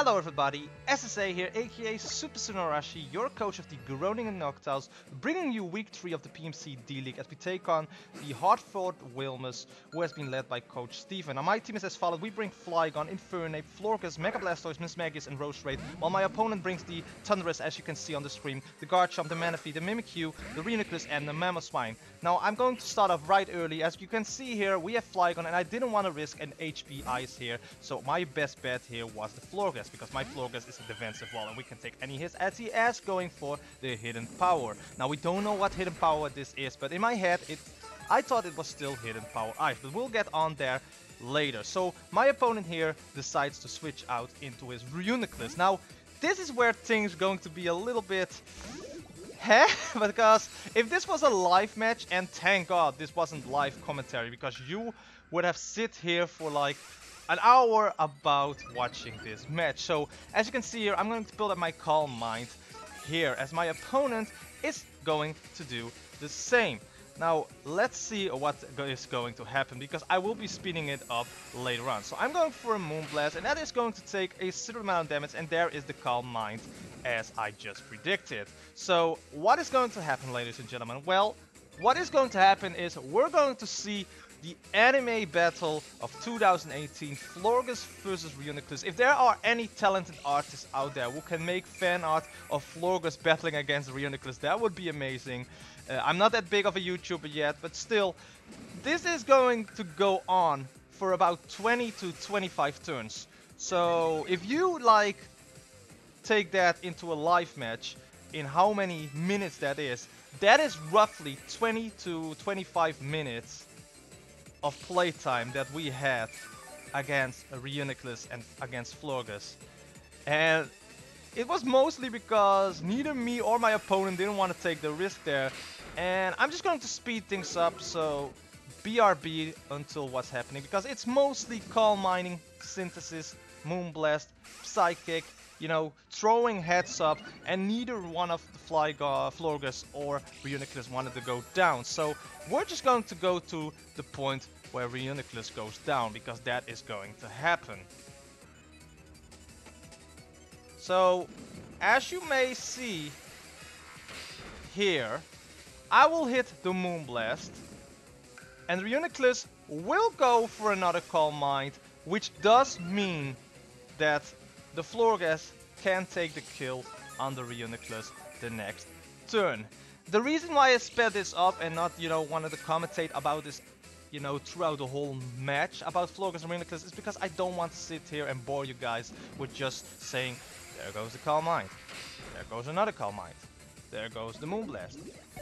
Hello everybody, SSA here, aka Super Sunarashi, your coach of the Groningen Noctowls, bringing you week 3 of the PMC D-League as we take on the Hartford Wailmers, who has been led by Coach Steven. Now my team is as follows: we bring Flygon, Infernape, Florges, Mega Blastoise, Mismagius and Roserade, while my opponent brings the Thundurus, as you can see on the screen, the Garchomp, the Manaphy, the Mimikyu, the Reuniclus and the Mamoswine. Now I'm going to start off right early. As you can see here, we have Flygon and I didn't want to risk an HP Ice here, so my best bet here was the Florges, because my Florges is a defensive wall and we can take any hits, as he is going for the hidden power. Now we don't know what hidden power this is, but in my head I thought it was still hidden power ice, but we'll get on there later. So my opponent here decides to switch out into his Reuniclus. Now this is where things are going to be a little bit because if this was a live match, and thank god this wasn't live commentary, because you would have sit here for like an hour about watching this match. So as you can see here, I'm going to build up my calm mind here as my opponent is going to do the same. Now let's see what is going to happen, because I will be speeding it up later on. So I'm going for a Moonblast, and that is going to take a certain amount of damage, and there is the calm mind as I just predicted. So what is going to happen, ladies and gentlemen? Well, what is going to happen is we're going to see the anime battle of 2018, Florges versus Reuniclus. If there are any talented artists out there who can make fan art of Florges battling against Reuniclus, that would be amazing. I'm not that big of a YouTuber yet, but still, this is going to go on for about 20 to 25 turns. So if you like take that into a live match, in how many minutes that is roughly 20 to 25 minutes of playtime that we had against Reuniclus and against Florges. And it was mostly because neither me or my opponent didn't want to take the risk there. And I'm just going to speed things up, so BRB until what's happening, because it's mostly Calm Mining, Synthesis, Moonblast, Psychic, you know, throwing heads up, and neither one of the Florges or Reuniclus wanted to go down. So we're just going to go to the point where Reuniclus goes down, because that is going to happen. So as you may see here, I will hit the Moonblast, and Reuniclus will go for another Calm Mind, which does mean that the Florges can take the kill on the Reuniclus the next turn. The reason why I sped this up and not, you know, wanted to commentate about this, you know, throughout the whole match about Florges and Reuniclus is because I don't want to sit here and bore you guys with just saying, there goes the Calm Mind, there goes another Calm Mind, there goes the Moonblast,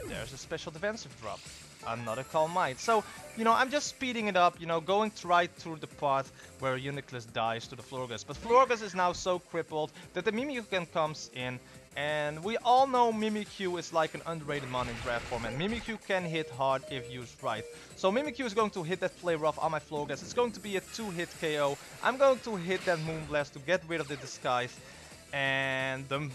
there's a special defensive drop, another Calm Mind. So, you know, I'm just speeding it up, you know, going right through the part where Reuniclus dies to the Florges. But Florges is now so crippled that the Mimikyu comes in, and we all know Mimikyu is like an underrated mon in draft form, and Mimikyu can hit hard if used right. So Mimikyu is going to hit that play rough on my Florges. It's going to be a 2-hit KO. I'm going to hit that Moonblast to get rid of the disguise, and the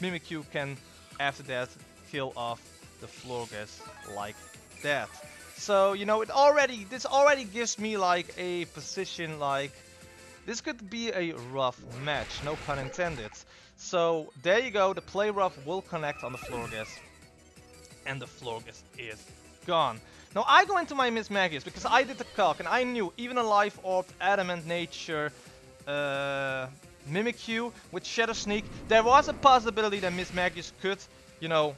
Mimikyu can, after that, kill off the Florges like that. So, you know, this already gives me like a position like this could be a rough match, no pun intended. So there you go, the play rough will connect on the Florges, and the Florges is gone. Now I go into my Mismagius because I did the calc and I knew even a live orb, adamant nature, Mimikyu with Shadow Sneak, there was a possibility that Mismagius could, you know,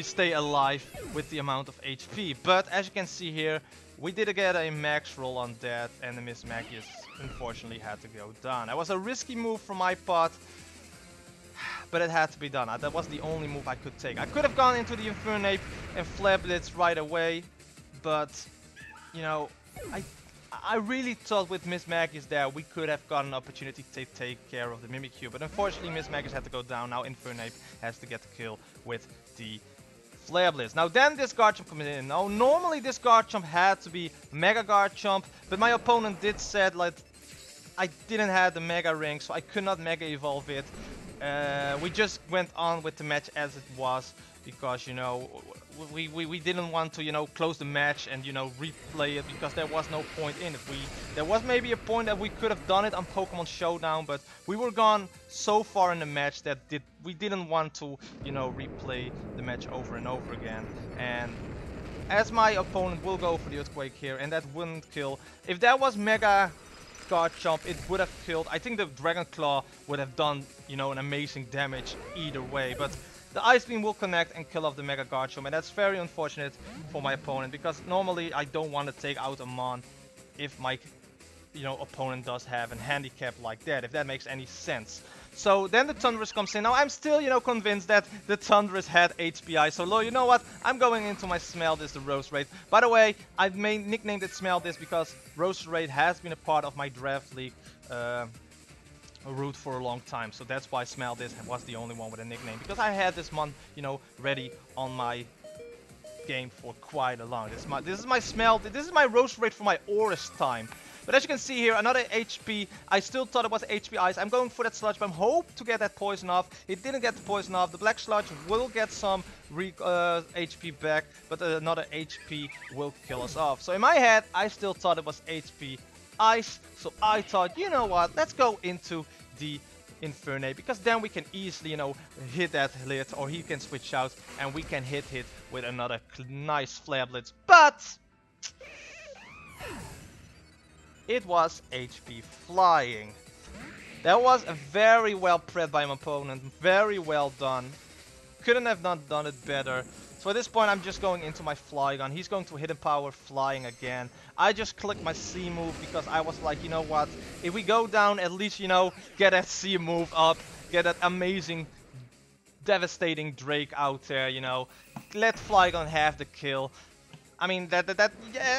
stay alive with the amount of HP. But as you can see here, we did get a max roll on that, and the Mismagius unfortunately had to go down. That was a risky move from my part, but it had to be done. That was the only move I could take. I could have gone into the Infernape and Flare Blitz right away, but you know, I really thought with Mismagius there we could have got an opportunity to take care of the Mimikyu, but unfortunately Mismagius had to go down. Now Infernape has to get the kill with the Flare Blitz. Now then this Garchomp comes in. Now normally this Garchomp had to be Mega Garchomp, but my opponent did said like I didn't have the Mega Ring, so I could not Mega Evolve it. We just went on with the match as it was. because, you know, we didn't want to, you know, close the match and, you know, replay it, because there was no point in it. There was maybe a point that we could have done it on Pokemon Showdown, but we were gone so far in the match that we didn't want to, you know, replay the match over and over again. And as my opponent will go for the Earthquake here, and that wouldn't kill. If that was Mega Garchomp, it would have killed. I think the Dragon Claw would have done, you know, an amazing damage either way. But the Ice Beam will connect and kill off the Mega Garchomp, and that's very unfortunate for my opponent, because normally I don't want to take out a Mon if my, you know, opponent does have a handicap like that, if that makes any sense. So then the Thundurus comes in. Now I'm still, you know, convinced that the Thundurus had HPI. So you know what? I'm going into my Smell This, the Roserade. By the way, I've nicknamed it Smell This because Roserade has been a part of my draft league route for a long time. So that's why Smell This was the only one with a nickname, because I had this one, you know, ready on my game for quite a long. This is my Roserade for my Oris time. But as you can see here, another HP. I still thought it was HP Ice. I'm going for that Sludge Bomb. Hope to get that poison off. It didn't get the poison off. The Black Sludge will get some HP back, but another HP will kill us off. So in my head, I still thought it was HP Ice. So I thought, you know what, let's go into the Infernape, because then we can easily, you know, hit that lid, or he can switch out and we can hit with another nice Flare Blitz. But it was HP Flying. That was a very well played by my opponent. Very well done. Couldn't have not done it better. So at this point I'm just going into my Flygon. He's going to Hidden Power Flying again. I just clicked my C move because I was like, you know what? If we go down, at least, you know, get that C move up. Get that amazing, devastating Drake out there, you know. Let Flygon have the kill. I mean, yeah,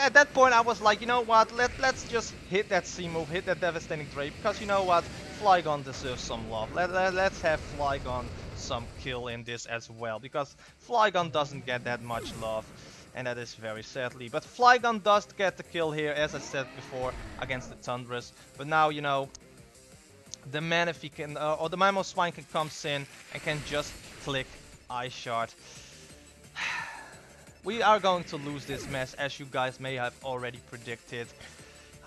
at that point I was like, you know what, let's just hit that C move, hit that devastating Drake, because you know what, Flygon deserves some love. Let's have Flygon some kill in this as well, because Flygon doesn't get that much love, and that is very sadly. But Flygon does get the kill here, as I said before, against the Thundurus. But now, you know, the Manaphy can, or the Mamoswine can come in and can just click Ice Shard. We are going to lose this match, as you guys may have already predicted.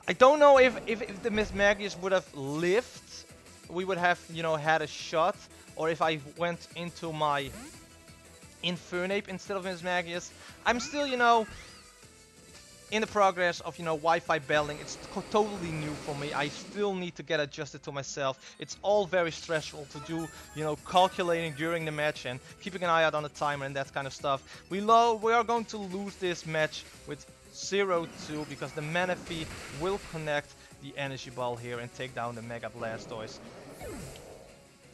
I don't know if the Mismagius would have lived, we would have, you know, had a shot, or if I went into my Infernape instead of Mismagius. I'm still, you know, in the progress of, you know, Wi-Fi battling. It's totally new for me. I still need to get adjusted to myself. It's all very stressful to do, you know, calculating during the match and keeping an eye out on the timer and that kind of stuff. We are going to lose this match with 0-2 because the Manaphy will connect the Energy Ball here and take down the Mega Blastoise.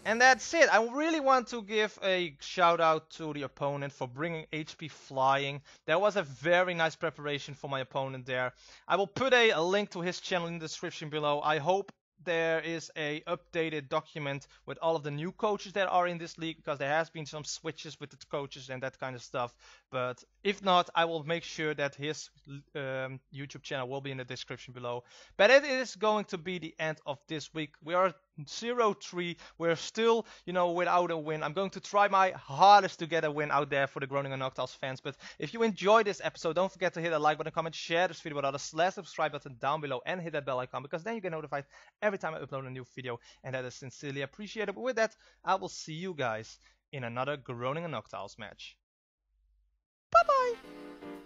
And that's it. I really want to give a shout out to the opponent for bringing HP Flying. That was a very nice preparation for my opponent there. I will put a link to his channel in the description below. I hope there is a updated document with all of the new coaches that are in this league, because there has been some switches with the coaches and that kind of stuff. But if not, I will make sure that his YouTube channel will be in the description below. But it is going to be the end of this week. We are 0-3. We're still, you know, without a win. I'm going to try my hardest to get a win out there for the Groningen Noctowls fans. But if you enjoyed this episode, don't forget to hit a like button, comment, share this video with others, slash subscribe button down below, and hit that bell icon, because then you get notified every time I upload a new video, and that is sincerely appreciated. But with that, I will see you guys in another Groningen Noctowls match. Bye bye!